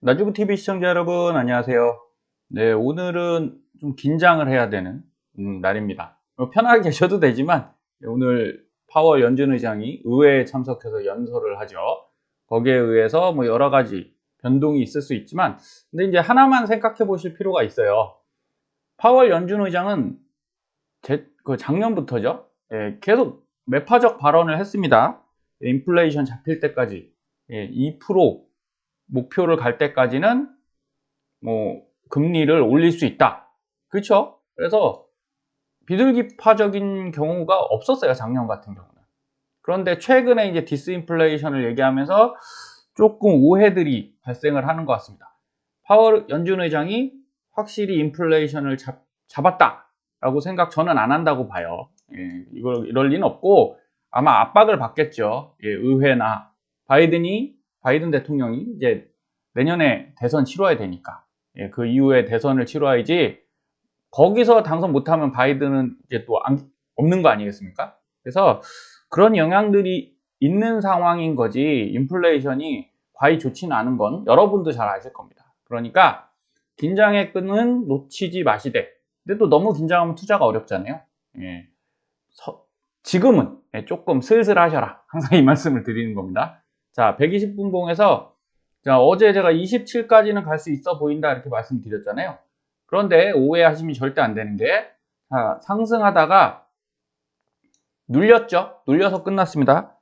나주부TV 시청자 여러분 안녕하세요. 네, 오늘은 좀 긴장을 해야 되는 날입니다. 편하게 계셔도 되지만 오늘 파월 연준 의장이 의회에 참석해서 연설을 하죠. 거기에 의해서 뭐 여러 가지 변동이 있을 수 있지만 근데 이제 하나만 생각해 보실 필요가 있어요. 파월 연준 의장은 작년부터죠. 계속 매파적 발언을 했습니다. 인플레이션 잡힐 때까지 2% 목표를 갈 때까지는 뭐 금리를 올릴 수 있다. 그렇죠? 그래서 비둘기파적인 경우가 없었어요. 작년 같은 경우는. 그런데 최근에 이제 디스인플레이션을 얘기하면서 조금 오해들이 발생을 하는 것 같습니다. 파월 연준 의장이 확실히 인플레이션을 잡았다라고 생각 저는 안 한다고 봐요. 이럴 리는 없고 아마 압박을 받겠죠. 의회나 바이든 대통령이 이제 내년에 대선 치러야 되니까 그 이후에 대선을 치러야지 거기서 당선 못하면 바이든은 이제 또 없는 거 아니겠습니까? 그래서 그런 영향들이 있는 상황인 거지 인플레이션이 과히 좋지는 않은 건 여러분도 잘 아실 겁니다. 그러니까 긴장의 끈은 놓치지 마시되 근데 또 너무 긴장하면 투자가 어렵잖아요. 지금은 조금 슬슬 하셔라. 항상 이 말씀을 드리는 겁니다. 자, 120분 봉에서 자, 어제 제가 27까지는 갈 수 있어 보인다 이렇게 말씀드렸잖아요. 그런데 오해하시면 절대 안 되는 게 자, 상승하다가 눌렸죠. 눌려서 끝났습니다.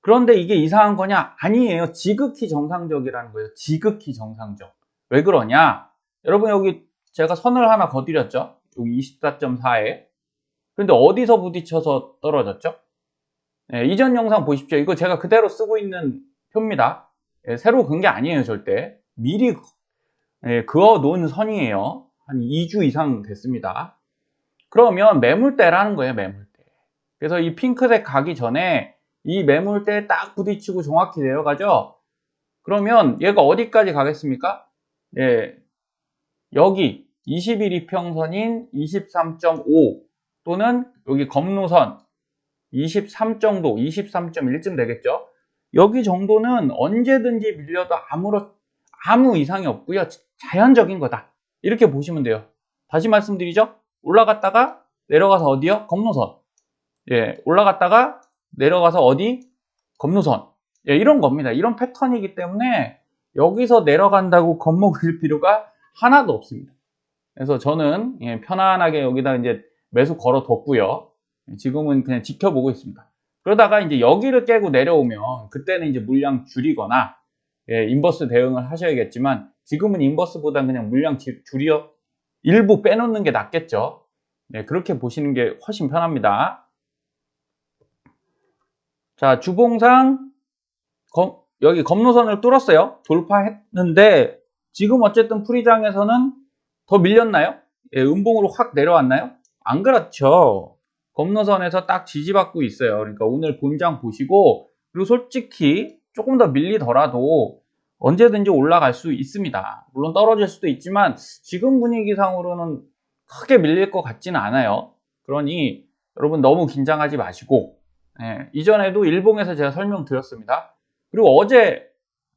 그런데 이게 이상한 거냐? 아니에요. 지극히 정상적이라는 거예요. 지극히 정상적. 왜 그러냐? 여러분 여기 제가 선을 하나 거드렸죠. 여기 24.4에. 그런데 어디서 부딪혀서 떨어졌죠? 이전 영상 보십시오. 이거 제가 그대로 쓰고 있는 표입니다. 새로 그은 게 아니에요, 절대. 미리 그어 놓은 선이에요. 한 2주 이상 됐습니다. 그러면 매물대라는 거예요, 매물대. 그래서 이 핑크색 가기 전에 이 매물대에 딱 부딪히고 정확히 내려가죠? 그러면 얘가 어디까지 가겠습니까? 여기 20일 이평선인 23.5 또는 여기 검노선 23 정도, 23.1쯤 되겠죠? 여기 정도는 언제든지 밀려도 아무 이상이 없고요. 자연적인 거다. 이렇게 보시면 돼요. 다시 말씀드리죠. 올라갔다가 내려가서 어디요? 검노선. 올라갔다가 내려가서 어디? 검노선. 이런 겁니다. 이런 패턴이기 때문에 여기서 내려간다고 겁먹을 필요가 하나도 없습니다. 그래서 저는 편안하게 여기다 이제 매수 걸어뒀고요. 지금은 그냥 지켜보고 있습니다. 그러다가 이제 여기를 깨고 내려오면 그때는 이제 물량 줄이거나 인버스 대응을 하셔야겠지만 지금은 인버스보다 그냥 물량 줄여 일부 빼놓는 게 낫겠죠. 그렇게 보시는 게 훨씬 편합니다. 자, 주봉상 여기 검노선을 뚫었어요. 돌파했는데 지금 어쨌든 프리장에서는 더 밀렸나요? 음봉으로 확 내려왔나요? 안 그렇죠. 검노선에서 딱 지지받고 있어요. 그러니까 오늘 본장 보시고 그리고 솔직히 조금 더 밀리더라도 언제든지 올라갈 수 있습니다. 물론 떨어질 수도 있지만 지금 분위기상으로는 크게 밀릴 것 같지는 않아요. 그러니 여러분 너무 긴장하지 마시고 이전에도 일봉에서 제가 설명드렸습니다. 그리고 어제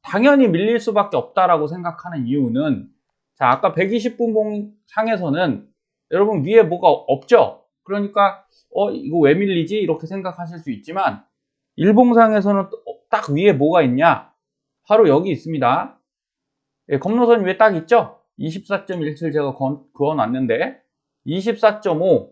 당연히 밀릴 수밖에 없다라고 생각하는 이유는 자, 아까 120분 상에서는 여러분 위에 뭐가 없죠? 그러니까 이거 왜 밀리지? 이렇게 생각하실 수 있지만 일봉상에서는 딱 위에 뭐가 있냐? 바로 여기 있습니다. 검노선 위에 딱 있죠? 24.17 제가 그어놨는데 24.5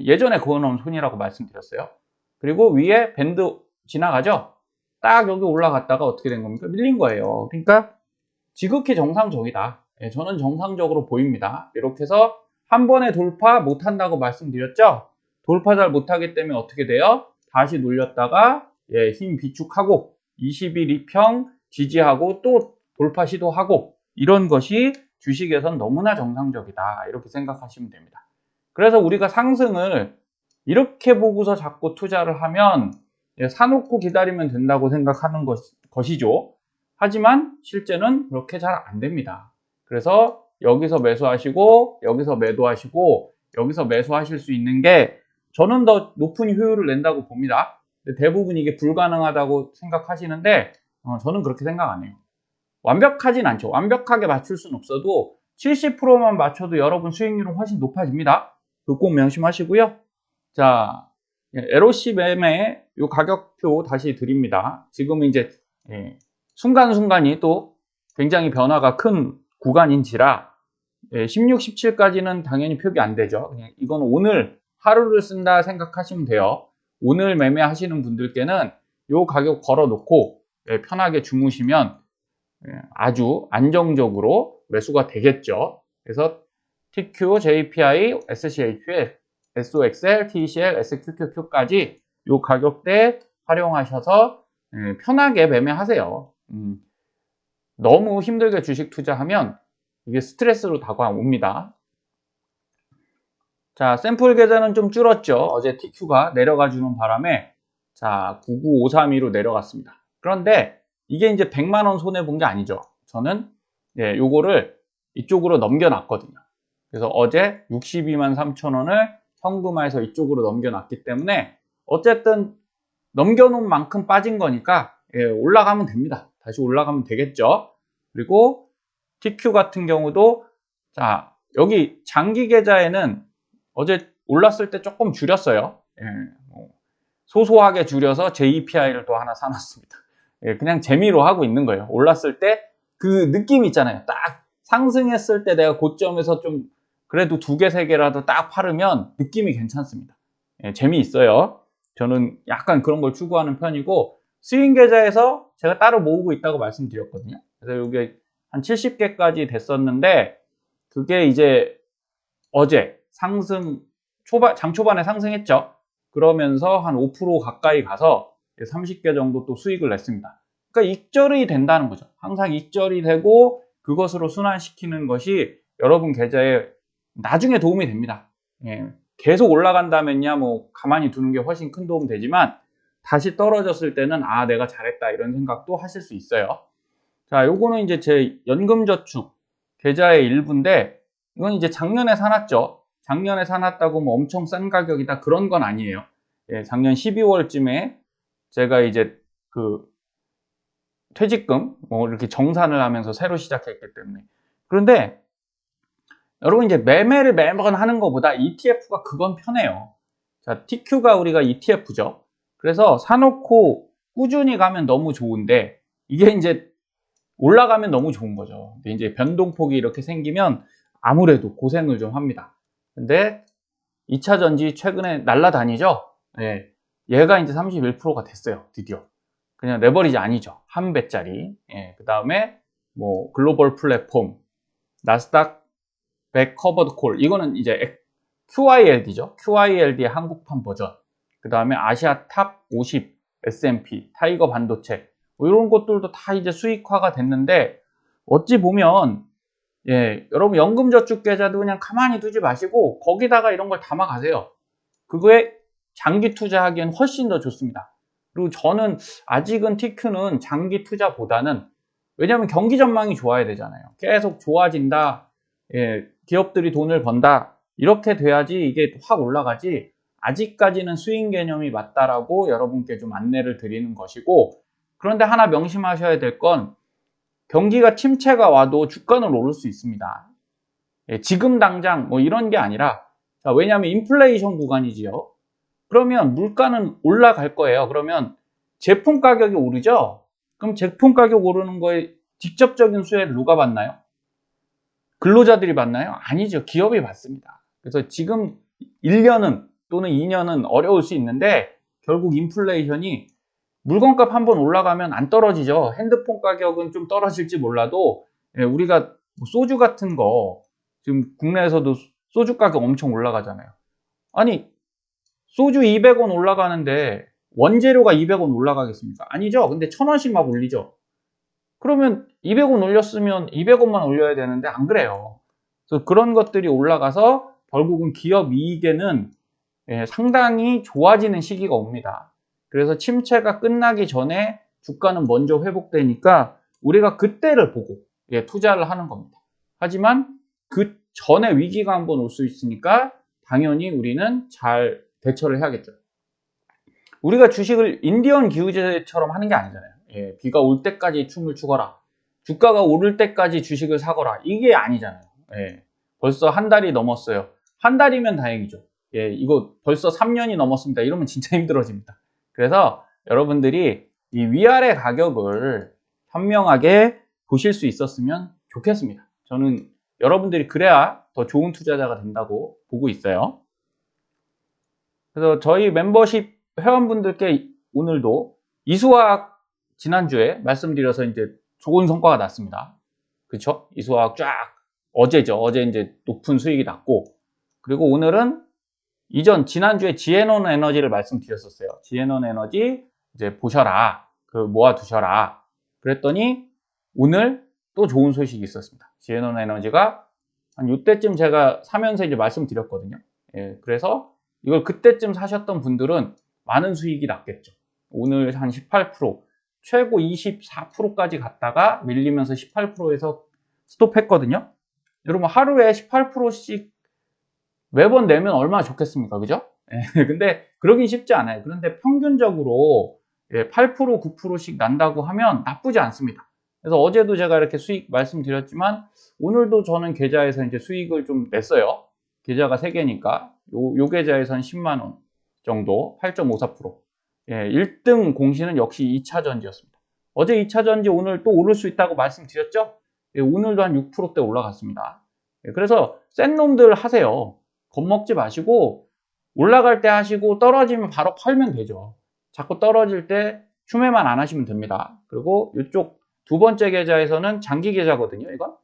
예전에 그어놓은 손이라고 말씀드렸어요. 그리고 위에 밴드 지나가죠? 딱 여기 올라갔다가 어떻게 된 겁니까? 밀린 거예요. 그러니까 지극히 정상적이다. 저는 정상적으로 보입니다. 이렇게 해서 한 번에 돌파 못한다고 말씀드렸죠? 돌파 잘 못하기 때문에 어떻게 돼요? 다시 눌렸다가 힘 비축하고 21 2평 지지하고 또 돌파 시도하고 이런 것이 주식에선 너무나 정상적이다. 이렇게 생각하시면 됩니다. 그래서 우리가 상승을 이렇게 보고서 자꾸 투자를 하면 사놓고 기다리면 된다고 생각하는 것이죠. 하지만 실제는 그렇게 잘 안 됩니다. 그래서 여기서 매수하시고 여기서 매도하시고 여기서 매수하실 수 있는 게 저는 더 높은 효율을 낸다고 봅니다. 대부분 이게 불가능하다고 생각하시는데 저는 그렇게 생각 안 해요. 완벽하진 않죠. 완벽하게 맞출 수는 없어도 70%만 맞춰도 여러분 수익률은 훨씬 높아집니다. 그거 꼭 명심하시고요. 자, LOC 매매 요 가격표 다시 드립니다. 지금 이제 순간순간이 또 굉장히 변화가 큰 구간인지라 16, 17까지는 당연히 표기 안 되죠. 그냥 이건 오늘 하루를 쓴다 생각하시면 돼요. 오늘 매매하시는 분들께는 요 가격 걸어 놓고 편하게 주무시면 아주 안정적으로 매수가 되겠죠. 그래서 TQ, JPI, SCHL, SOXL, TCL, SQQQ까지 이 가격대 활용하셔서 편하게 매매하세요. 너무 힘들게 주식 투자하면 이게 스트레스로 다가옵니다. 자, 샘플 계좌는 좀 줄었죠. 어제 TQ가 내려가 주는 바람에 자, 99532로 내려갔습니다. 그런데 이게 이제 100만원 손해본 게 아니죠. 저는 요거를 이쪽으로 넘겨놨거든요. 그래서 어제 62만 3천원을 현금화해서 이쪽으로 넘겨놨기 때문에 어쨌든 넘겨놓은 만큼 빠진 거니까 올라가면 됩니다. 다시 올라가면 되겠죠. 그리고 TQ 같은 경우도 자, 여기 장기 계좌에는 어제 올랐을 때 조금 줄였어요. 소소하게 줄여서 JPI를 또 하나 사놨습니다. 그냥 재미로 하고 있는 거예요. 올랐을 때 그 느낌 있잖아요. 딱 상승했을 때 내가 고점에서 좀 그래도 2개, 3개라도 딱 팔으면 느낌이 괜찮습니다. 재미있어요. 저는 약간 그런 걸 추구하는 편이고 스윙 계좌에서 제가 따로 모으고 있다고 말씀드렸거든요. 그래서 이게 한 70개까지 됐었는데 그게 이제 어제 상승 장 초반에 상승했죠. 그러면서 한 5% 가까이 가서 30개 정도 또 수익을 냈습니다. 그러니까 익절이 된다는 거죠. 항상 익절이 되고 그것으로 순환시키는 것이 여러분 계좌에 나중에 도움이 됩니다. 계속 올라간다면야 뭐 가만히 두는 게 훨씬 큰 도움 되지만 다시 떨어졌을 때는 아 내가 잘했다 이런 생각도 하실 수 있어요. 자, 요거는 이제 제 연금저축 계좌의 일부인데 이건 이제 작년에 사놨죠. 작년에 사놨다고 뭐 엄청 싼 가격이다 그런 건 아니에요. 작년 12월쯤에 제가 이제 그 퇴직금 뭐 이렇게 정산을 하면서 새로 시작했기 때문에. 그런데 여러분 이제 매매를 매번 하는 것보다 ETF가 그건 편해요. 자, TQ가 우리가 ETF죠. 그래서 사놓고 꾸준히 가면 너무 좋은데 이게 이제 올라가면 너무 좋은 거죠. 근데 이제 변동폭이 이렇게 생기면 아무래도 고생을 좀 합니다. 근데 2차 전지 최근에 날라다니죠? 얘가 이제 31%가 됐어요. 드디어. 그냥 레버리지 아니죠. 한 배짜리. 그 다음에 뭐 글로벌 플랫폼, 나스닥 100 커버드 콜. 이거는 이제 QILD죠. QILD의 한국판 버전. 그 다음에 아시아 탑 50 S&P, 타이거 반도체. 뭐 이런 것들도 다 이제 수익화가 됐는데 어찌 보면 여러분 연금저축 계좌도 그냥 가만히 두지 마시고 거기다가 이런 걸 담아 가세요. 그거에 장기 투자하기엔 훨씬 더 좋습니다. 그리고 저는 아직은 TQ는 장기 투자보다는 왜냐하면 경기 전망이 좋아야 되잖아요. 계속 좋아진다. 기업들이 돈을 번다. 이렇게 돼야지 이게 확 올라가지. 아직까지는 스윙 개념이 맞다라고 여러분께 좀 안내를 드리는 것이고 그런데 하나 명심하셔야 될 건 경기가 침체가 와도 주가는 오를 수 있습니다. 지금 당장 뭐 이런 게 아니라 왜냐하면 인플레이션 구간이지요. 그러면 물가는 올라갈 거예요. 그러면 제품 가격이 오르죠. 그럼 제품 가격 오르는 거에 직접적인 수혜를 누가 받나요? 근로자들이 받나요? 아니죠. 기업이 받습니다. 그래서 지금 1년은 또는 2년은 어려울 수 있는데 결국 인플레이션이 물건값 한번 올라가면 안 떨어지죠. 핸드폰 가격은 좀 떨어질지 몰라도 우리가 소주 같은 거 지금 국내에서도 소주 가격 엄청 올라가잖아요. 아니 소주 200원 올라가는데 원재료가 200원 올라가겠습니까? 아니죠. 근데 1000원씩 막 올리죠. 그러면 200원 올렸으면 200원만 올려야 되는데 안 그래요. 그래서 그런 것들이 올라가서 결국은 기업 이익에는 상당히 좋아지는 시기가 옵니다. 그래서 침체가 끝나기 전에 주가는 먼저 회복되니까 우리가 그때를 보고 투자를 하는 겁니다. 하지만 그 전에 위기가 한번 올 수 있으니까 당연히 우리는 잘 대처를 해야겠죠. 우리가 주식을 인디언 기우제처럼 하는 게 아니잖아요. 비가 올 때까지 춤을 추거라. 주가가 오를 때까지 주식을 사거라. 이게 아니잖아요. 예. 벌써 한 달이 넘었어요. 한 달이면 다행이죠. 예, 이거 벌써 3년이 넘었습니다. 이러면 진짜 힘들어집니다. 그래서 여러분들이 이 위아래 가격을 현명하게 보실 수 있었으면 좋겠습니다. 저는 여러분들이 그래야 더 좋은 투자자가 된다고 보고 있어요. 그래서 저희 멤버십 회원분들께 오늘도 이수학 지난주에 말씀드려서 이제 좋은 성과가 났습니다. 그렇죠? 이수학 쫙 어제죠. 어제 이제 높은 수익이 났고, 그리고 오늘은 지난주에 지에논 에너지를 말씀드렸었어요. 지에논 에너지 이제 보셔라. 그 모아두셔라. 그랬더니 오늘 또 좋은 소식이 있었습니다. 지에논 에너지가 한 이때쯤 제가 사면서 이제 말씀드렸거든요. 예, 그래서 이걸 그때쯤 사셨던 분들은 많은 수익이 났겠죠. 오늘 한 18%, 최고 24%까지 갔다가 밀리면서 18%에서 스톱했거든요. 여러분 하루에 18%씩 매번 내면 얼마나 좋겠습니까? 그죠? 예, 근데 그러긴 쉽지 않아요. 그런데 평균적으로 8%, 9%씩 난다고 하면 나쁘지 않습니다. 그래서 어제도 제가 이렇게 수익 말씀드렸지만 오늘도 저는 계좌에서 이제 수익을 좀 냈어요. 계좌가 3개니까 요 계좌에서는 10만 원 정도, 8.54%. 예, 1등 공시는 역시 2차 전지였습니다. 어제 2차 전지 오늘 또 오를 수 있다고 말씀드렸죠? 예, 오늘도 한 6%대 올라갔습니다. 예, 그래서 센 놈들 하세요. 겁먹지 마시고 올라갈 때 하시고 떨어지면 바로 팔면 되죠. 자꾸 떨어질 때 추매만 안 하시면 됩니다. 그리고 이쪽 두 번째 계좌에서는 장기 계좌거든요. 이건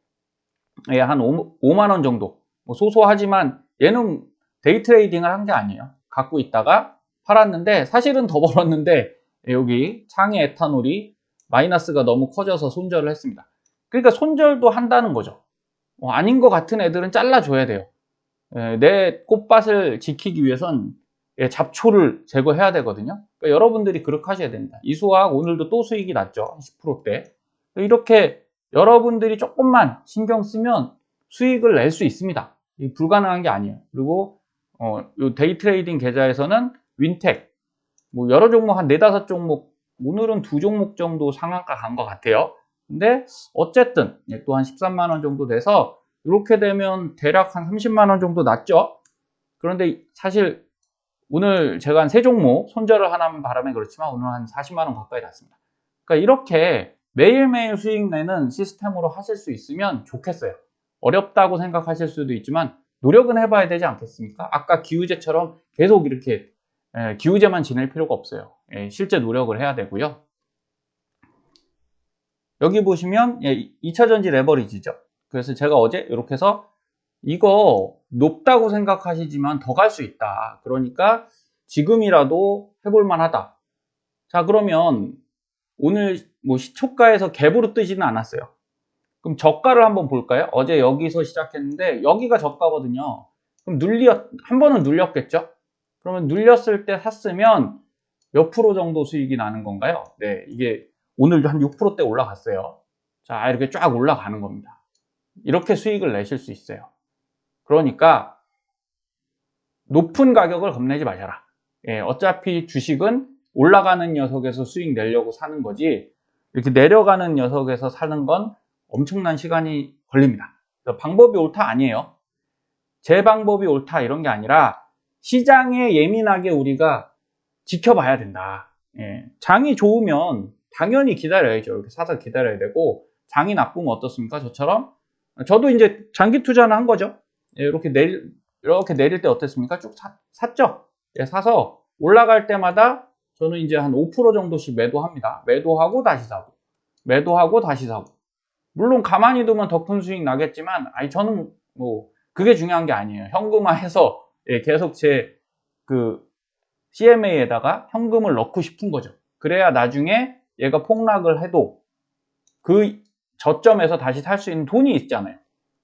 예, 한 5만 원 정도 뭐 소소하지만 얘는 데이 트레이딩을 한 게 아니에요. 갖고 있다가 팔았는데 사실은 더 벌었는데 여기 창의 에탄올이 마이너스가 너무 커져서 손절을 했습니다. 그러니까 손절도 한다는 거죠. 아닌 것 같은 애들은 잘라줘야 돼요. 내 꽃밭을 지키기 위해선 잡초를 제거해야 되거든요. 그러니까 여러분들이 그렇게 하셔야 됩니다. 이수학 오늘도 또 수익이 났죠. 10%대. 이렇게 여러분들이 조금만 신경 쓰면 수익을 낼 수 있습니다. 불가능한 게 아니에요. 그리고 요 데이 트레이딩 계좌에서는 윈텍 뭐 여러 종목 한 4, 5종목 오늘은 2종목 정도 상한가 간 것 같아요. 근데 어쨌든 또 한 13만 원 정도 돼서 이렇게 되면 대략 한 30만 원 정도 났죠. 그런데 사실 오늘 제가 한 3종목 손절을 하는 바람에 그렇지만 오늘 한 40만 원 가까이 났습니다. 그러니까 이렇게 매일매일 수익 내는 시스템으로 하실 수 있으면 좋겠어요. 어렵다고 생각하실 수도 있지만 노력은 해봐야 되지 않겠습니까? 아까 기우제처럼 계속 이렇게 기우제만 지낼 필요가 없어요. 실제 노력을 해야 되고요. 여기 보시면 2차전지 레버리지죠. 그래서 제가 어제 이렇게 해서 이거 높다고 생각하시지만 더 갈 수 있다. 그러니까 지금이라도 해볼 만하다. 자, 그러면 오늘 뭐 시초가에서 갭으로 뜨지는 않았어요. 그럼 저가를 한번 볼까요? 어제 여기서 시작했는데 여기가 저가거든요. 그럼 한 번은 눌렸겠죠? 그러면 눌렸을 때 샀으면 몇 프로 정도 수익이 나는 건가요? 네, 이게 오늘도 한 6%대 올라갔어요. 자, 이렇게 쫙 올라가는 겁니다. 이렇게 수익을 내실 수 있어요. 그러니까 높은 가격을 겁내지 마셔라. 어차피 주식은 올라가는 녀석에서 수익 내려고 사는 거지 이렇게 내려가는 녀석에서 사는 건 엄청난 시간이 걸립니다. 방법이 옳다 아니에요. 제 방법이 옳다 이런 게 아니라 시장에 예민하게 우리가 지켜봐야 된다. 장이 좋으면 당연히 기다려야죠. 이렇게 사서 기다려야 되고 장이 나쁘면 어떻습니까? 저도 이제 장기 투자는 한 거죠. 이렇게 내릴 때 어땠습니까? 쭉 샀죠. 사서 올라갈 때마다 저는 이제 한 5% 정도씩 매도합니다. 매도하고 다시 사고, 매도하고 다시 사고. 물론 가만히 두면 더 큰 수익 나겠지만, 저는 뭐 그게 중요한 게 아니에요. 현금화해서 계속 제 그 CMA에다가 현금을 넣고 싶은 거죠. 그래야 나중에 얘가 폭락을 해도 그 저점에서 다시 살 수 있는 돈이 있잖아요.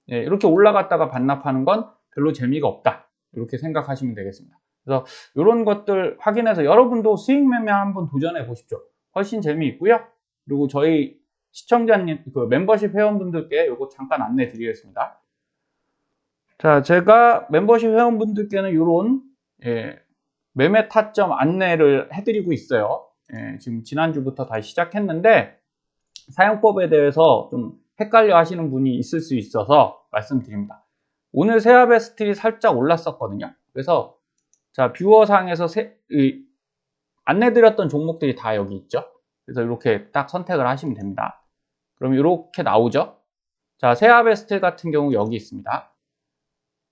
이렇게 올라갔다가 반납하는 건 별로 재미가 없다. 이렇게 생각하시면 되겠습니다. 그래서 이런 것들 확인해서 여러분도 수익 매매 한번 도전해 보십시오. 훨씬 재미있고요. 그리고 저희 시청자님, 멤버십 회원분들께 이거 잠깐 안내 드리겠습니다. 자, 제가 멤버십 회원분들께는 이런 매매 타점 안내를 해드리고 있어요. 지금 지난주부터 다시 시작했는데 사용법에 대해서 좀 헷갈려 하시는 분이 있을 수 있어서 말씀드립니다. 오늘 세아베 스틸이 살짝 올랐었거든요. 그래서 자, 뷰어상에서 안내드렸던 종목들이 다 여기 있죠. 그래서 이렇게 딱 선택을 하시면 됩니다. 그럼 이렇게 나오죠. 자, 세아베 스틸 같은 경우 여기 있습니다.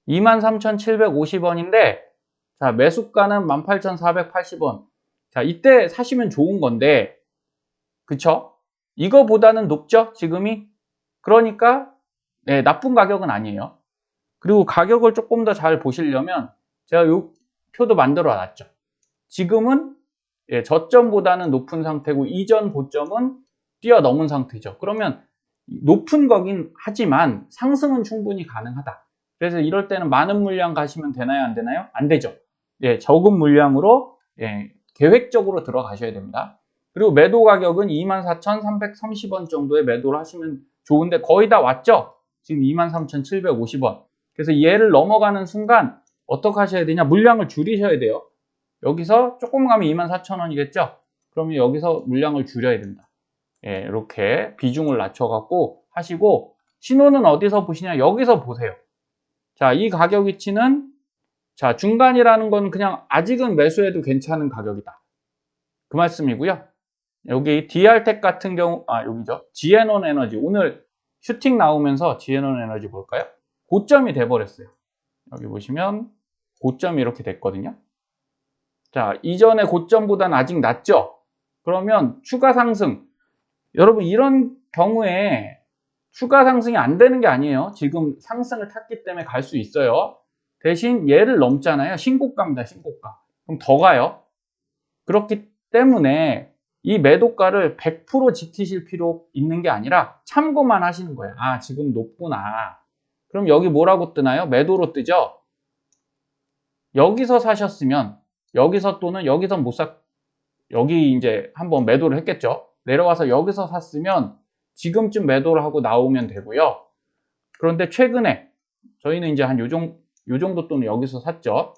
23,750원인데 자, 매수가는 18,480원. 자, 이때 사시면 좋은 건데 그쵸? 이거보다는 높죠? 지금이? 그러니까 네, 나쁜 가격은 아니에요. 그리고 가격을 조금 더 잘 보시려면 제가 이 표도 만들어 놨죠. 지금은 저점보다는 높은 상태고 이전 고점은 뛰어넘은 상태죠. 그러면 높은 거긴 하지만 상승은 충분히 가능하다. 그래서 이럴 때는 많은 물량 가시면 되나요? 안 되나요? 안 되죠. 적은 물량으로 계획적으로 들어가셔야 됩니다. 그리고 매도 가격은 24,330원 정도에 매도를 하시면 좋은데 거의 다 왔죠? 지금 23,750원. 그래서 얘를 넘어가는 순간 어떻게 하셔야 되냐? 물량을 줄이셔야 돼요. 여기서 조금 가면 24,000원이겠죠? 그러면 여기서 물량을 줄여야 됩니다. 이렇게 비중을 낮춰갖고 하시고 신호는 어디서 보시냐? 여기서 보세요. 자, 이 가격 위치는 자, 중간이라는 건 그냥 아직은 매수해도 괜찮은 가격이다. 그 말씀이고요. 여기 DR텍 같은 경우, 여기죠. 지에논 에너지. 오늘 슈팅 나오면서 지에논 에너지 볼까요? 고점이 돼버렸어요. 여기 보시면 고점이 이렇게 됐거든요. 자, 이전의 고점보다는 아직 낮죠? 그러면 추가 상승. 여러분, 이런 경우에 추가 상승이 안 되는 게 아니에요. 지금 상승을 탔기 때문에 갈 수 있어요. 대신 얘를 넘잖아요. 신고가입니다. 신고가. 그럼 더 가요. 그렇기 때문에 이 매도가를 100% 지키실 필요 있는 게 아니라 참고만 하시는 거예요. 아, 지금 높구나. 그럼 여기 뭐라고 뜨나요? 매도로 뜨죠? 여기서 사셨으면 여기서 또는 여기서 못 여기 이제 한번 매도를 했겠죠. 내려와서 여기서 샀으면 지금쯤 매도를 하고 나오면 되고요. 그런데 최근에 저희는 이제 한 요 정도 또는 여기서 샀죠.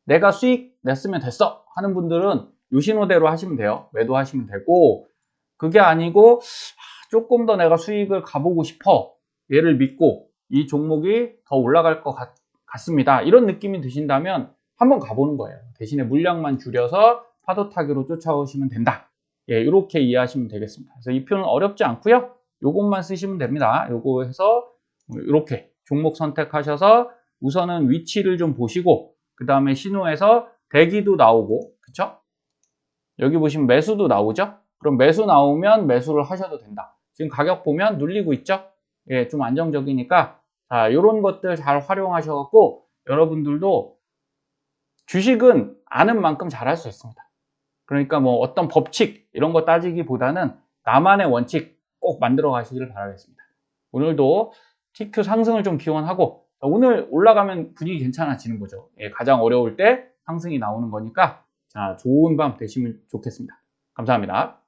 내가 수익 냈으면 됐어 하는 분들은 요 신호대로 하시면 돼요. 매도하시면 되고, 그게 아니고 조금 더 내가 수익을 가보고 싶어, 얘를 믿고 이 종목이 더 올라갈 것 같습니다, 이런 느낌이 드신다면 한번 가보는 거예요. 대신에 물량만 줄여서 파도 타기로 쫓아오시면 된다. 이렇게 이해하시면 되겠습니다. 그래서 이 표는 어렵지 않고요. 요것만 쓰시면 됩니다. 요거 해서 이렇게 종목 선택하셔서 우선은 위치를 좀 보시고, 그 다음에 신호에서 대기도 나오고, 그쵸? 여기 보시면 매수도 나오죠? 그럼 매수 나오면 매수를 하셔도 된다. 지금 가격 보면 눌리고 있죠? 좀 안정적이니까, 자, 요런 것들 잘 활용하셔갖고, 여러분들도 주식은 아는 만큼 잘할 수 있습니다. 그러니까 뭐 어떤 법칙, 이런 거 따지기보다는 나만의 원칙 꼭 만들어 가시기를 바라겠습니다. 오늘도 TQ 상승을 좀 기원하고, 오늘 올라가면 분위기 괜찮아지는 거죠. 가장 어려울 때 상승이 나오는 거니까, 자, 좋은 밤 되시면 좋겠습니다. 감사합니다.